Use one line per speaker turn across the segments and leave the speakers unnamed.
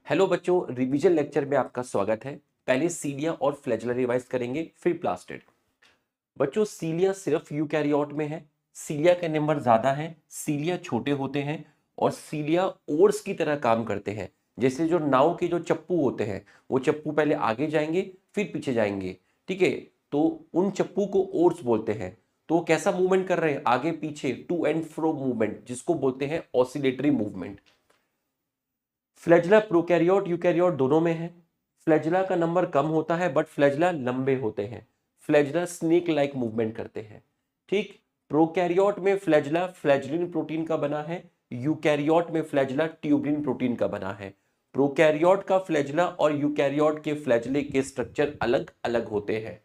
Hello बच्चों, revision lecture में आपका स्वागत है। पहले सीलिया और फ्लैजेला रिवाइज करेंगे, फिर प्लास्टिड। बच्चों, सीलिया सिर्फ यूकैरियोट में है। सीलिया के नंबर ज्यादा हैं, सीलिया छोटे होते हैं और सीलिया ओर्स की तरह काम करते हैं। जैसे जो नाव के जो चप्पू होते हैं, वो चप्पू पहले आगे जाएंगे फिर पीछे जाएंगे। ठीक है, तो उन चप्पू को ओर्स बोलते हैं। तो वो कैसा मूवमेंट कर रहे हैं, आगे पीछे, टू एंड फ्रो मूवमेंट, जिसको बोलते हैं oscillatory movement. Flagella prokaryote eukaryote दोनों में है। फ्लैजेला का नंबर कम होता है बट फ्लैजेला लंबे होते हैं। फ्लैजेला स्नेक लाइक मूवमेंट करते हैं। ठीक, प्रोकैरियोट में फ्लैजेला फ्लैजेलिन प्रोटीन का बना है, यूकैरियोट में फ्लैजेला ट्यूबलिन प्रोटीन का बना है। प्रोकैरियोट का फ्लैजेला और यूकैरियोट के फ्लैजेले के स्ट्रक्चर अलग अलग होते हैं।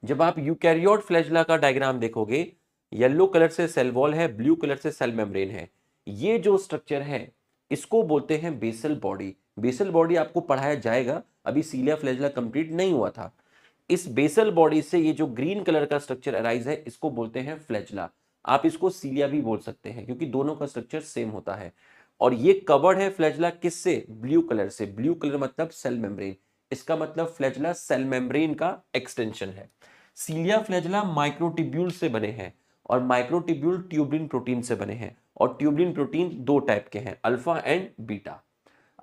जब आप यूकैरियोट फ्लैजेला का डायग्राम देखोगे, येलो कलर से सेल वॉल है, ब्लू कलर से सेल मेम्ब्रेन है। ये जो स्ट्रक्चर है इसको बोलते हैं बेसल बॉडी। बेसल बॉडी आपको पढ़ाया जाएगा, अभी सीलिया फ्लैजेला कंप्लीट नहीं हुआ था। इस बेसल बॉडी से ये जो ग्रीन कलर का स्ट्रक्चर अराइज है, इसको बोलते हैं फ्लैजेला। आप इसको सीलिया भी बोल सकते हैं क्योंकि दोनों का स्ट्रक्चर सेम होता है। और ये कवर्ड है फ्लैजेला किससे, ब्लू कलर से। ब्लू कलर मतलब सेल मेम्ब्रेन, इसका मतलब फ्लैजेला सेल मेम्ब्रेन का एक्सटेंशन है। सीलिया फ्लैजेला माइक्रोट्यूब्यूल से बने हैं और माइक्रोट्यूब्यूल ट्यूबलिन प्रोटीन से बने हैं। और ट्यूबलिन प्रोटीन दो टाइप के हैं, अल्फा एंड बीटा।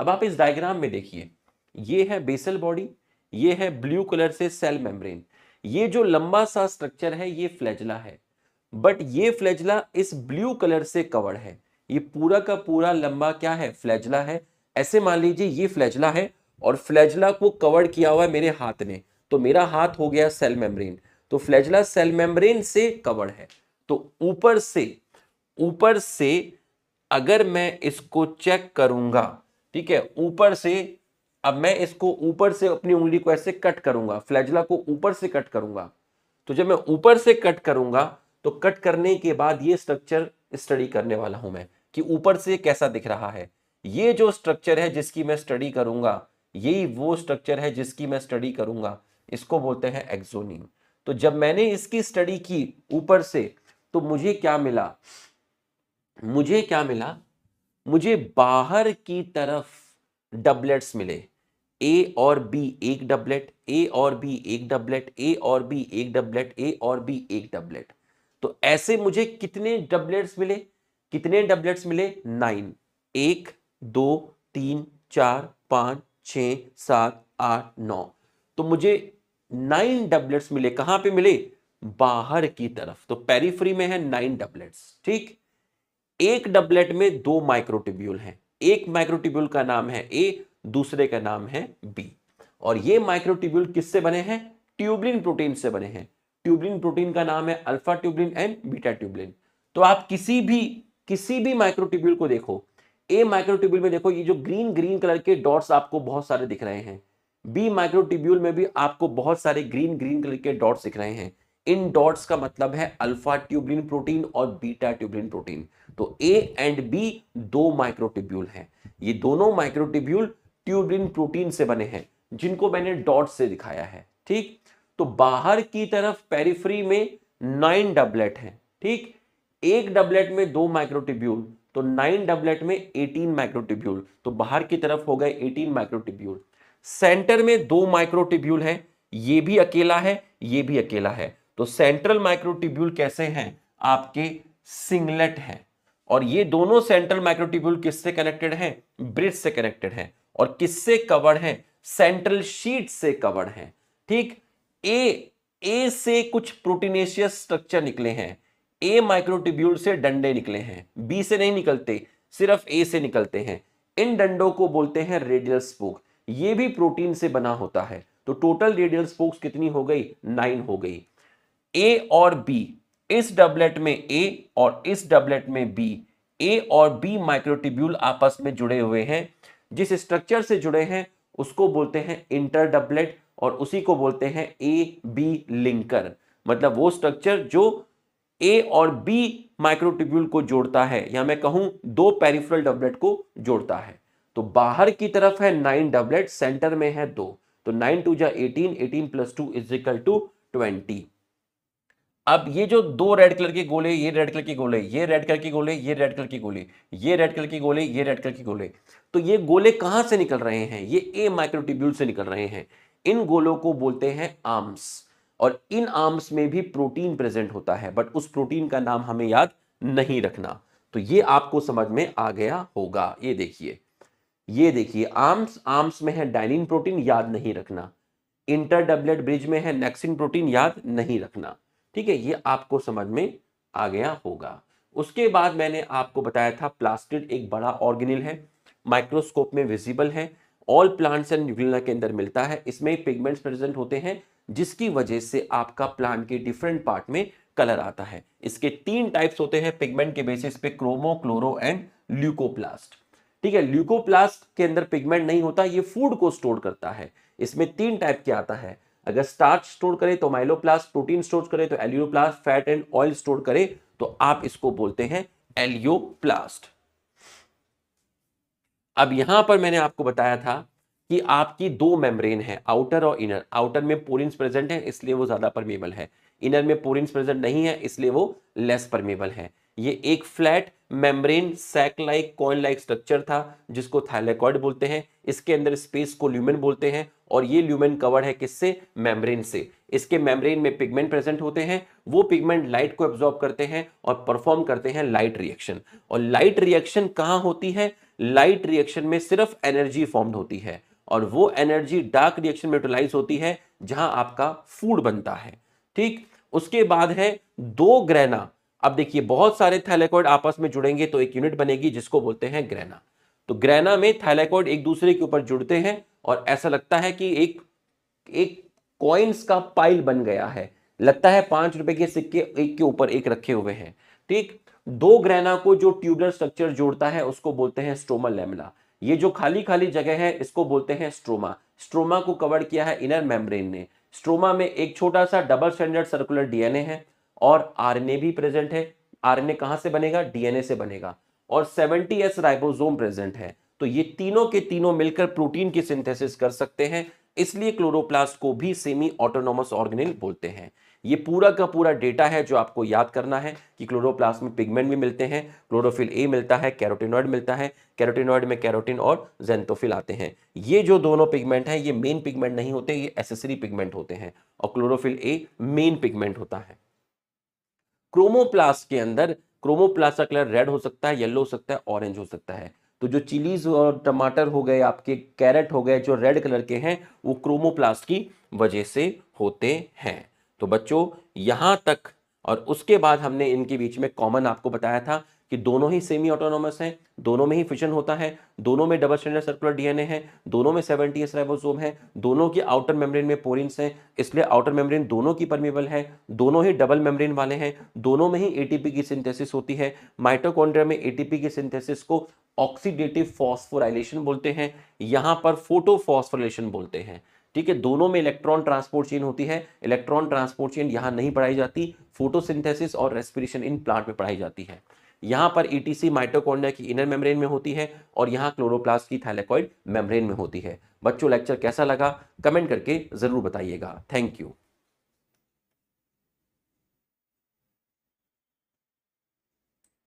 अब आप इस डायग्राम में देखिए, ये है बेसल बॉडी, ये है ब्लू कलर से सेल मेम्ब्रेन। ये जो लंबा सा स्ट्रक्चर है ये फ्लैजेला है, बट ये फ्लैजेला इस ब्लू कलर से कवर्ड है। ये पूरा का पूरा लंबा क्या है, फ्लैजेला है। ऐसे मान लीजिए ये फ्लैजेला है और फ्लैजेला को कवर किया हुआ है मेरे हाथ ने, तो मेरा हाथ हो गया सेल मेम्ब्रेन। तो फ्लैजेला सेल मेम्ब्रेन से कवर्ड है। तो ऊपर से अगर मैं इसको चेक करूंगा, ठीक है, ऊपर से, अब मैं इसको ऊपर से अपनी उंगली को ऐसे कट करूंगा, फ्लैजेला को ऊपर से कट करूंगा। तो जब मैं ऊपर से कट करूंगा तो कट करने के बाद ये स्ट्रक्चर स्टडी करने वाला हूं मैं कि ऊपर से कैसा दिख रहा है। ये जो स्ट्रक्चर है जिसकी मैं स्टडी करूंगा, यही वो स्ट्रक्चर है जिसकी मैं स्टडी करूंगा, इसको बोलते हैं एक्सोनिम। तो जब मैंने इसकी स्टडी की ऊपर से, तो मुझे क्या मिला, मुझे बाहर की तरफ डबलेट्स मिले। ए और बी एक डबलेट, ए और बी एक डबलेट, ए और बी एक डबलेट, ए और बी एक डबलेट। तो ऐसे मुझे कितने डबलेट्स मिले, कितने डबलेट्स मिले, 9। 1 2 3 4 5 6 7 8 9। तो मुझे 9 डबलेट्स मिले। कहां पे मिले, बाहर की तरफ। तो पेरिफेरी में है 9 डबलेट्स। ठीक, एक डबलेट में दो माइक्रोट्यूब्यूल हैं। एक माइक्रोट्यूब्यूल का नाम है ए, दूसरे का नाम है बी। और ये माइक्रोट्यूब्यूल किससे बने हैं, ट्यूबलिन प्रोटीन से बने हैं। ट्यूबलिन प्रोटीन का नाम है alpha tubulin and beta tubulin. तो आप किसी भी माइक्रोट्यूब्यूल को देखो, ए माइक्रोट्यूब्यूल में देखो, ये जो ग्रीन ग्रीन कलर के डॉट्स आपको बहुत सारे दिख रहे हैं। बी माइक्रोट्यूब्यूल में भी आपको बहुत सारे ग्रीन ग्रीन कलर के डॉट्स दिख रहे हैं। इन डॉट्स का मतलब है अल्फा ट्यूबलिन प्रोटीन और बीटा ट्यूबलिन प्रोटीन। तो ए एंड बी दो माइक्रोट्यूब्यूल हैं। ये दोनों माइक्रोट्यूब्यूल ट्यूबलिन प्रोटीन से बने हैं, जिनको मैंने डॉट से दिखाया है। ठीक, तो बाहर की तरफ पेरिफेरी में 9 डबलेट हैं। ठीक, एक डबलेट में दो माइक्रोट्यूब्यूल, तो 9 डबलेट में 18 माइक्रोट्यूब्यूल। तो बाहर की तरफ हो गए 18 माइक्रोट्यूब्यूल। सेंटर में दो माइक्रोट्यूब्यूल है, ये भी अकेला है, ये भी अकेला है। तो सेंट्रल माइक्रोट्यूब्यूल कैसे हैं, आपके सिंगलेट हैं। और ये दोनों सेंट्रल माइक्रोट्यूब्यूल किससे कनेक्टेड हैं, ब्रिज से कनेक्टेड हैं। और किससे कवर्ड हैं, सेंट्रल शीट से कवर्ड हैं। ठीक, ए से कुछ प्रोटीनेशियस स्ट्रक्चर निकले हैं। ए माइक्रोट्यूब्यूल से डंडे निकले हैं, बी से नहीं निकलते, सिर्फ ए से निकलते हैं। इन डंडों को बोलते हैं रेडियल स्पोक। ये भी प्रोटीन से बना होता है। तो टोटल रेडियल स्पोक्स कितनी हो गई, 9 हो गई। ए और बी, इस डबलेट में ए और इस डबलेट में बी, ए और बी माइक्रोट्यूब्यूल आपस में जुड़े हुए हैं। जिस स्ट्रक्चर से जुड़े हैं उसको बोलते हैं इंटर डबलेट, और उसी को बोलते हैं ए बी लिंकर। मतलब वो स्ट्रक्चर जो ए और बी माइक्रोट्यूब्यूल को जोड़ता है, या मैं कहूं दो पेरिफेरल डबलेट को जोड़ता है। तो बाहर की तरफ है 9 डबलेट, सेंटर में है 2। तो 9 2 जा 18, 18 + 2 = 20। अब ये जो दो रेड कलर के गोले, ये रेड कलर के गोले, ये रेड कलर के गोले, ये रेड कलर के गोले, ये रेड कलर के गोले, ये रेड कलर के गोले, तो ये गोले कहां से निकल रहे हैं? ये ए माइक्रोट्यूब्यूल से निकल रहे हैं। इन गोलों को बोलते हैं आर्म्स, और इन आर्म्स में भी प्रोटीन प्रेजेंट होता है, बट उस प्रोटीन का नाम हमें याद नहीं रखना। तो ये आपको समझ में आ गया होगा। ये देखिए आर्म्स, आर्म्स में है डाइनिन प्रोटीन, याद नहीं रखना। इंटर डबलेट ब्रिज में है नेक्सिन प्रोटीन, याद नहीं रखना। ठीक है, ये आपको समझ में आ गया होगा। उसके बाद मैंने आपको बताया था प्लास्टिड एक बड़ा ऑर्गेनिल है, माइक्रोस्कोप में विजिबल है, ऑल प्लांट्स एंड न्यूक्लिया के अंदर मिलता है। इसमें पिगमेंट्स प्रेजेंट होते हैं, जिसकी वजह से आपका प्लांट के डिफरेंट पार्ट में कलर आता है। इसके 3 टाइप्स होते हैं पिगमेंट के बेसिस पे, क्रोमो, क्लोरो एंड ल्यूकोप्लास्ट। ठीक है, ल्यूकोप्लास्ट के अंदर पिगमेंट नहीं होता, ये फूड को स्टोर करता है। इसमें 3 टाइप के आता है, अगर स्टार्च स्टोर करे तो माइलोप्लास्ट, प्रोटीन स्टोर करे तो elaioplast, fat and oil store करे तो आप इसको बोलते हैं एलियोप्लास्ट। अब यहां पर मैंने आपको बताया था कि आपकी 2 मेम्ब्रेन है, आउटर और इनर। आउटर में पोरिन्स प्रेजेंट है इसलिए वो ज्यादा परमेबल है, इनर में पोरिन्स प्रेजेंट नहीं है इसलिए वो लेस परमेबल है। ये एक flat membrane sac like coin like structure था जिसको थाइलेकॉइड बोलते हैं। इसके अंदर स्पेस को ल्यूमेन बोलते हैं, और ये ल्यूमेन कवर्ड है किससे? मेम्ब्रेन से। इसके मेम्ब्रेन में पिगमेंट प्रेजेंट होते हैं, वो पिगमेंट लाइट को एब्जॉर्ब करते हैं और परफॉर्म करते हैं लाइट रिएक्शन। और लाइट रिएक्शन कहां होती है? लाइट रिएक्शन में सिर्फ एनर्जी फॉर्म्ड होती है, और वो एनर्जी डार्क रिएक्शन में यूटिलाइज होती है जहां आपका फूड बनता है। ठीक, उसके बाद है 2 ग्रेना। अब देखिए बहुत सारे थाइलेकॉइड आपस में जुड़ेंगे तो एक यूनिट बनेगी जिसको बोलते हैं ग्रेना। तो ग्रेना में थाइलेकॉइड एक दूसरे के ऊपर जुड़ते हैं और ऐसा लगता है कि एक एक कॉइन्स का पाइल बन गया है, लगता है 5 रुपए के सिक्के एक के ऊपर एक रखे हुए हैं। ठीक, 2 ग्रेना को जो ट्यूबुलर स्ट्रक्चर जोड़ता है उसको बोलते हैं स्ट्रोमल लैमेला। ये जो खाली खाली जगह है इसको बोलते हैं स्ट्रोमा। स्ट्रोमा को कवर किया है इनर मेम्ब्रेन ने। स्ट्रोमा में एक छोटा सा डबल स्टैंडर्ड सर्कुलर डीएनए है और आरएनए भी प्रेजेंट है। आरएनए कहां से बनेगा? डीएनए से बनेगा। और 70s राइबोसोम प्रेजेंट है। तो ये तीनों के तीनों मिलकर प्रोटीन की सिंथेसिस कर सकते हैं, इसलिए क्लोरोप्लास्ट को भी सेमी ऑटोनोमस ऑर्गेनेल बोलते हैं। ये पूरा का पूरा डेटा है जो आपको याद करना है कि क्लोरोप्लास्ट में पिगमेंट भी मिलते हैं, क्लोरोफिल ए मिलता है, कैरोटिनॉइड मिलता है, कैरोटिनॉइड में कैरोटिन और जेंथोफिल आते हैं। ये जो दोनों पिगमेंट हैं ये मेन पिगमेंट नहीं होते, ये एसेसरी पिगमेंट होते हैं, और क्लोरोफिल ए मेन पिगमेंट होता है। क्रोमोप्लास्ट के अंदर क्रोमोप्लास्ट का कलर रेड हो सकता है, येलो हो सकता है, ऑरेंज हो सकता है। तो जो चिलीज और टमाटर हो गए, आपके कैरेट हो गए, जो रेड कलर के हैं वो क्रोमोप्लास्ट की वजह से होते हैं। तो बच्चों यहां तक, और उसके बाद हमने इनके बीच में कॉमन आपको बताया था कि दोनों ही सेमी ऑटोनोमस हैं, दोनों में ही फिशन होता है, दोनों में डबल स्टैंडर्ड सर्कुलर डीएनए है, दोनों में 70s राइबोसोम है, दोनों की आउटर मेम्ब्रेन में पोरिन्स हैं, इसलिए आउटर मेम्ब्रेन दोनों की परमेबल है, दोनों ही डबल मेम्ब्रेन वाले हैं, दोनों में ही एटीपी की सिंथेसिस होती है। माइटोकॉन्ड्रिया में एटीपी की सिंथेसिस को ऑक्सीडेटिव फॉस्फोराइलेशन बोलते हैं, यहां पर फोटोफॉस्फोराइलेशन बोलते हैं। ठीक है, दोनों में इलेक्ट्रॉन ट्रांसपोर्ट चेन होती है। इलेक्ट्रॉन ट्रांसपोर्ट चेन यहां नहीं पढ़ाई जाती, फोटोसिंथेसिस और रेस्पिरेशन इन प्लांट में पढ़ाई जाती है। यहां पर ईटीसी माइटोकॉन्ड्रिया की इनर मेम्ब्रेन में होती है और यहां क्लोरोप्लास्ट की थाइलेकॉइड मेम्ब्रेन में होती है। बच्चों लेक्चर कैसा लगा कमेंट करके जरूर बताइएगा। Thank you.